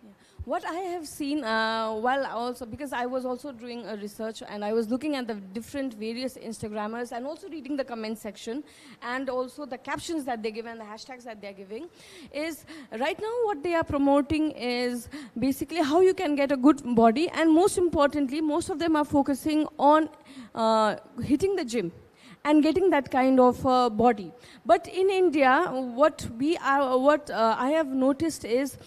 Yeah. What I have seen, well, also because I was also doing a research and I was looking at the different various Instagrammers and also reading the comment section and also the captions that they give and the hashtags that they're giving, is right now what they are promoting is basically how you can get a good body, and most importantly, most of them are focusing on hitting the gym and getting that kind of body. But in India, what I have noticed is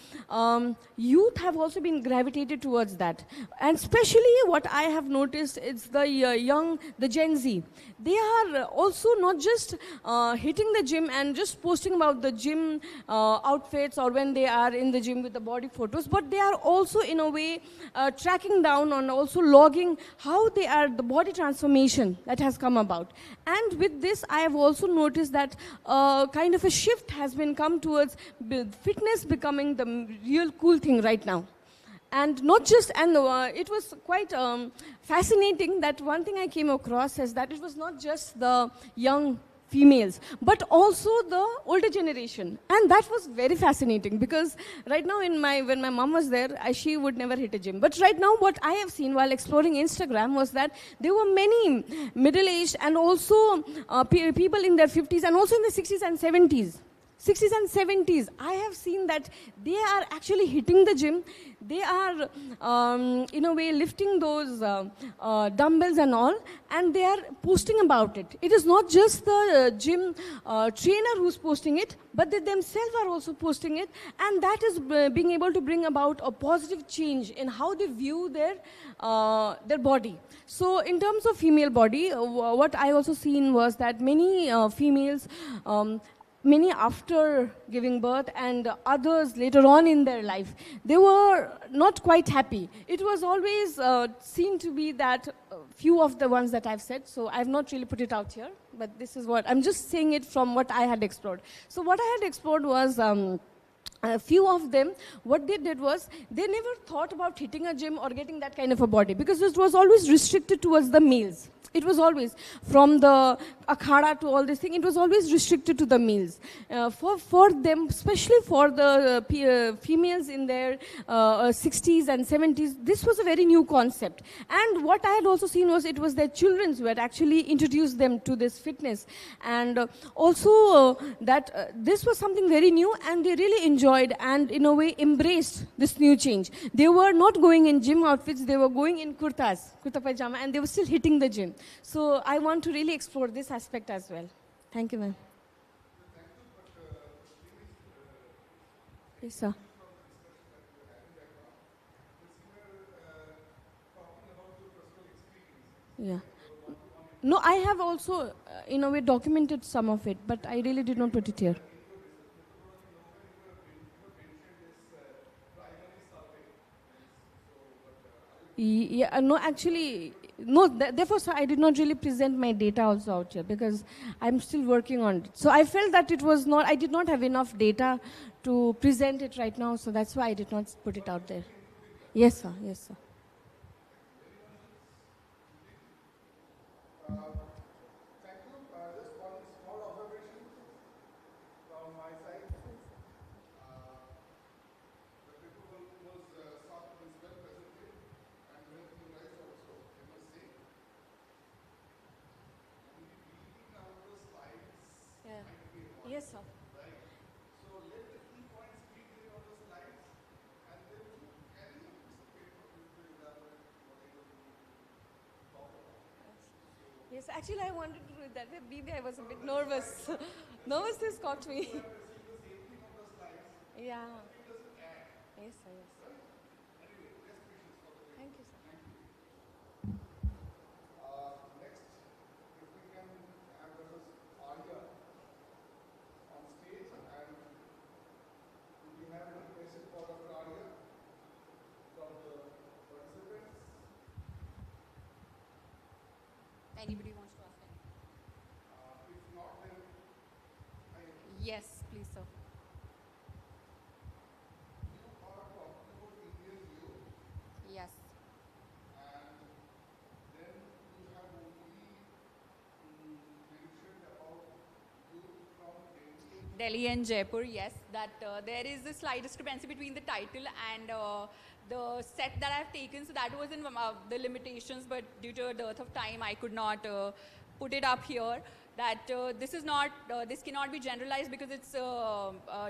youth have also been gravitated towards that. And especially what I have noticed is the Gen Z. They are also not just hitting the gym and just posting about the gym outfits or when they are in the gym with the body photos, but they are also in a way tracking down and also logging how they are, the body transformation that has come about. And with this, I have also noticed that kind of a shift has been come towards fitness becoming the real cool thing right now. And not just, and it was quite fascinating that one thing I came across is that it was not just the young females, but also the older generation. And that was very fascinating because right now when my mom was there, she would never hit a gym. But right now what I have seen while exploring Instagram was that there were many middle-aged and also people in their 50s and also in the 60s and 70s. 60s and 70s, I have seen that they are actually hitting the gym. They are, in a way, lifting those dumbbells and all, and they are posting about it. It is not just the gym trainer who's posting it, but they themselves are also posting it, and that is being able to bring about a positive change in how they view their body. So in terms of female body, what I also seen was that many females, many after giving birth and others later on in their life, they were not quite happy. It was always seen to be that few of the ones that I've said, so I've not really put it out here, but this is what, I'm just saying it from what I had explored. So what I had explored was a few of them, what they did was, they never thought about hitting a gym or getting that kind of a body because it was always restricted towards the males. It was always, from the akhada to all this thing, it was always restricted to the males. For them, especially for the females in their 60s and 70s, this was a very new concept. And what I had also seen was, it was their children who had actually introduced them to this fitness. And also that this was something very new, and they really enjoyed and in a way embraced this new change. They were not going in gym outfits, they were going in kurta pajama, and they were still hitting the gym. So I want to really explore this aspect as well. Thank you, ma'am. Yes, sir. Yeah. No, I have also, in a way, documented some of it, but I really did not put it here. Yeah, no, actually, no, therefore, so I did not really present my data also out here because I'm still working on it. So I felt that it was not, I did not have enough data to present it right now, so that's why I did not put it out there. Yes, sir, yes, sir. Yes, sir. Yes, actually, I wanted to do it that way. Maybe I was a bit nervous. Nervousness caught me. Yeah. Yes, sir, yes. Thank you, sir. Anybody wants to ask anything? Yes, please, sir. Yes. Delhi and Jaipur, yes, that there is a slight discrepancy between the title and the set that I've taken. So that was in the limitations, but due to a dearth of time, I could not put it up here. That this is not, this cannot be generalized because it's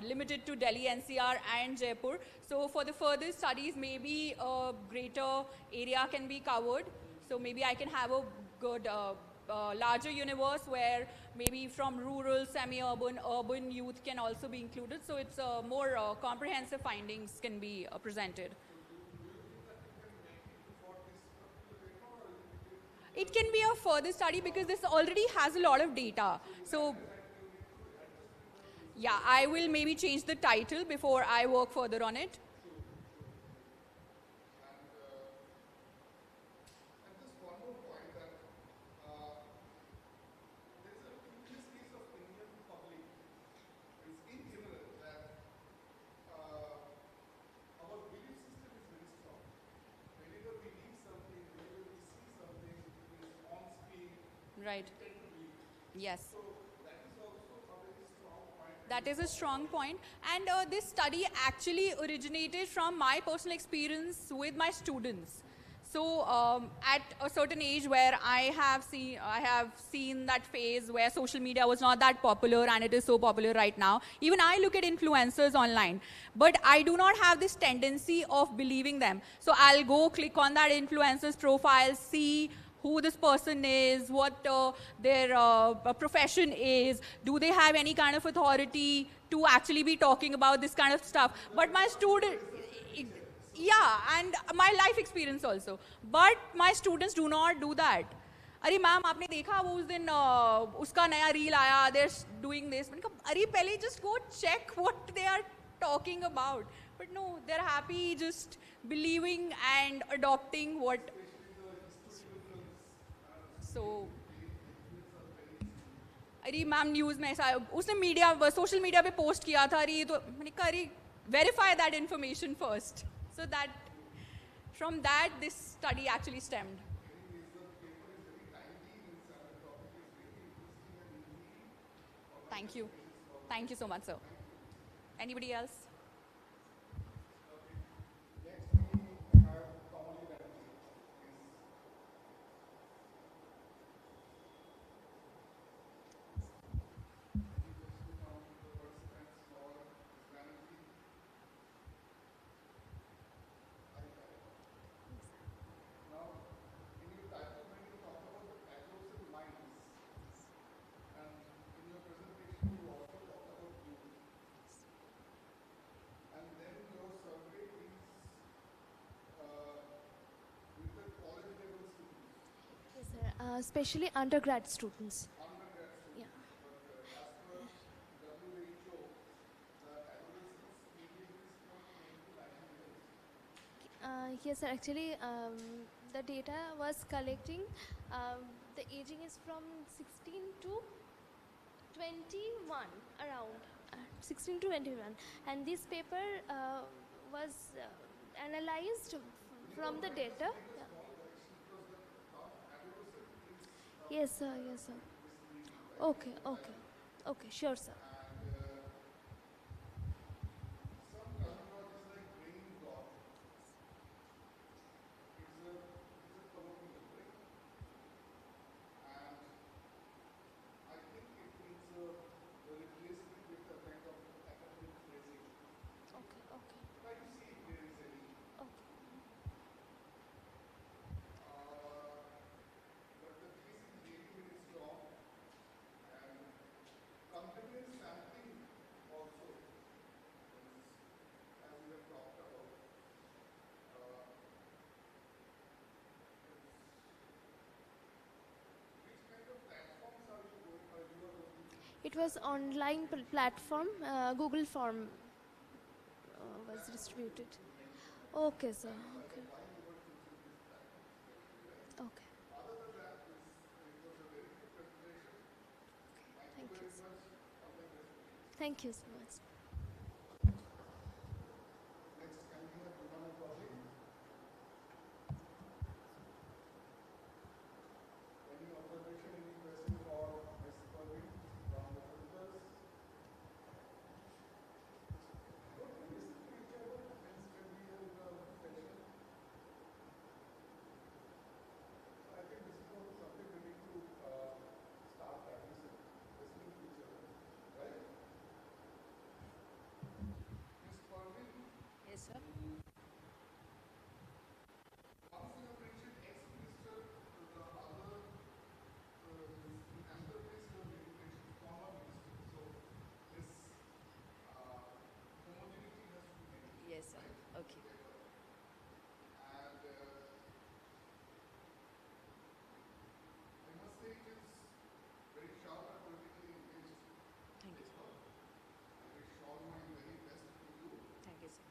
limited to Delhi, NCR, and Jaipur. So for the further studies, maybe a greater area can be covered. So maybe I can have a good larger universe where maybe from rural, semi-urban, urban youth can also be included. So it's more comprehensive findings can be presented. It can be a further study because this already has a lot of data. So yeah, I will maybe change the title before I work further on it. Right. Yes. That is a strong point. And this study actually originated from my personal experience with my students. So at a certain age where I have seen that phase where social media was not that popular and it is so popular right now. Even I look at influencers online, but I do not have this tendency of believing them. So I'll go click on that influencer's profile, see who this person is, what their profession is, do they have any kind of authority to actually be talking about this kind of stuff. But my student, yeah, and my life experience also. But my students do not do that. अरे ma'am आपने देखा वो उस दिन उसका नया reel आया they're doing this मैंने कहा अरे पहले just go check what they are talking about. But no, they're happy just believing and adopting what. So अरे मैम न्यूज़ में ऐसा उसने मीडिया सोशल मीडिया पे पोस्ट किया था अरे ये तो मैंने कहा अरे verify that information first. So that from that this study actually stemmed. Thank you. Thank you so much, sir. Anybody else? Yes, sir. Especially undergrad students. Yeah. Yes, sir. Actually, the data was collecting. The aging is from 16 to 21, around 16 to 21. And this paper was analyzed from the data. Yeah. Yes, sir. Yes, sir. Okay, okay. Okay, sure, sir. Okay, okay. Okay. It was online platform, Google Form was distributed. Okay, sir. Okay. Okay. Thank you, sir. Thank you so much. Yes, sir. Yes, sir. Okay. Thank you, sir. Thank you, sir.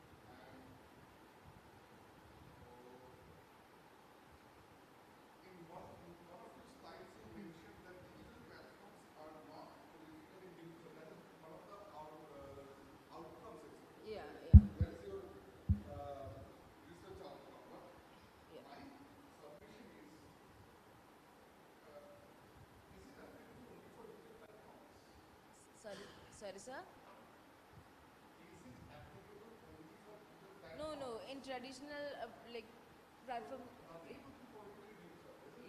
Yeah, yeah. Yeah. Sorry, sorry, sir. No, no. In traditional like platform.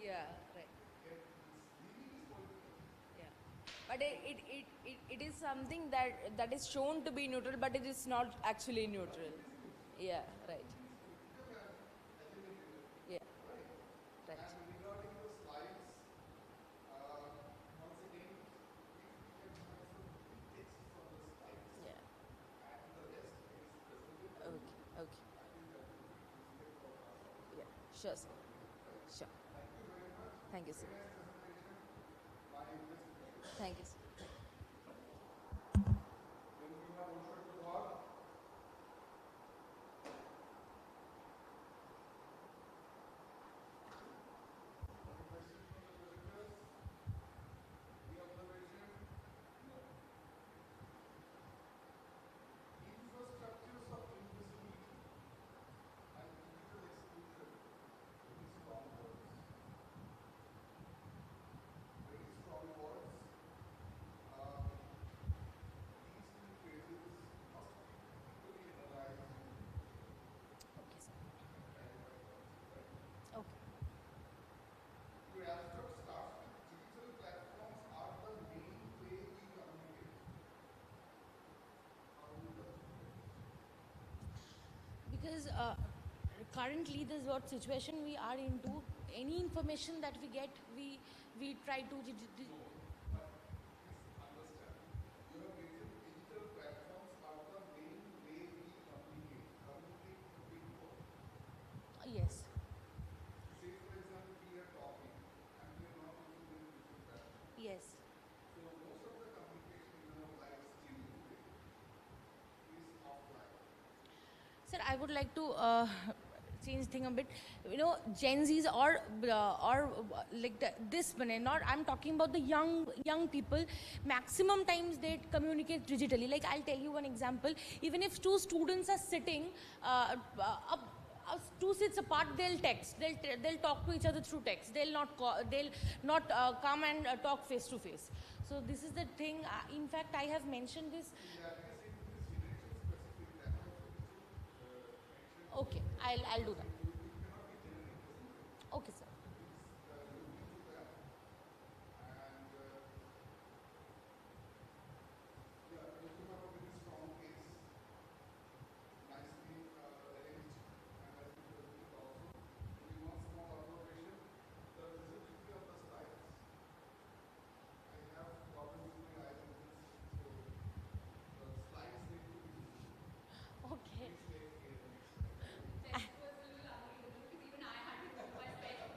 Yeah, right. Yeah, but it is something that is shown to be neutral, but it is not actually neutral. Yeah, right. Yeah, right. Yeah. Okay. Okay. Yeah. Sure, sir. Sure. Thank you, sir. Thank you, sir. Okay, sir. Okay. Because currently this is what situation we are into. Any information that we get, we try to yes. Yes. Sir, I would like to change thing a bit. Gen Zs or like this one, not I'm talking about the young people. Maximum times they communicate digitally. Like I'll tell you one example. Even if two students are sitting two seats apart, they'll text. They'll talk to each other through text. They'll not come and talk face to face. So this is the thing. In fact, I have mentioned this. Okay, I'll do that. Okay, sir. Okay.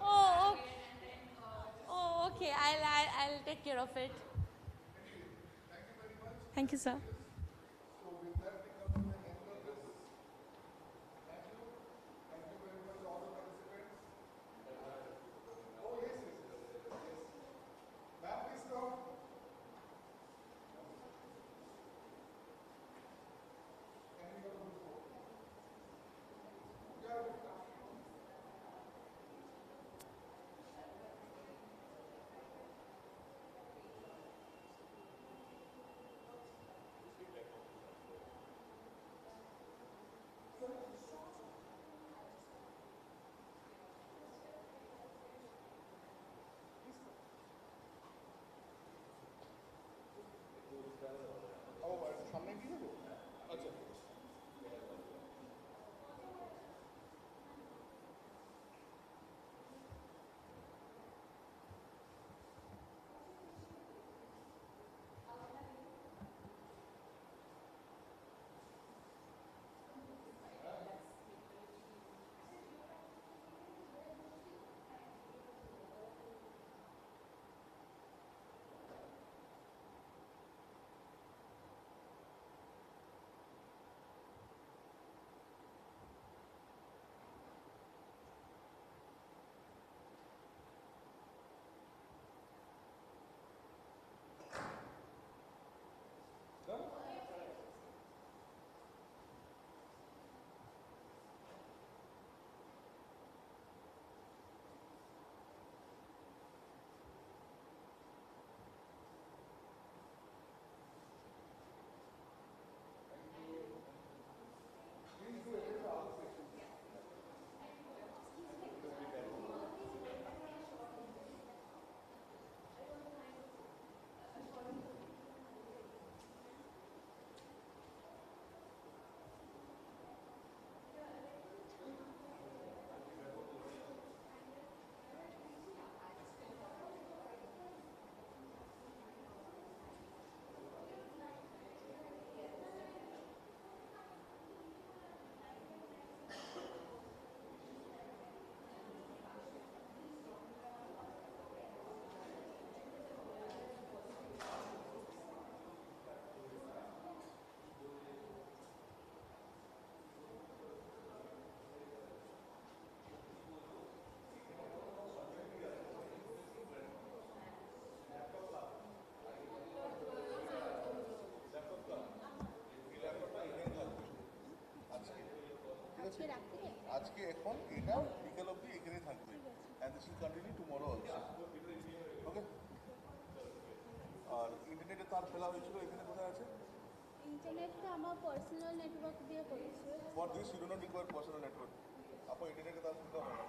Oh, okay. Oh, okay. I'll take care of it. Thank you, sir. আজকে এখন এটা বিকেল অবধি এখানেই থাকবে and this will continue tomorrow also okay আর ইন্টারনেটে তার ফেলা হয়েছিল এখানে কোথায় আছে ইন্টারনেটটা আমার পার্সোনাল নেটওয়ার্ক দিয়ে করেছে for this you do not require personal network আপনার ইন্টারনেটে তার ফেলা হয় না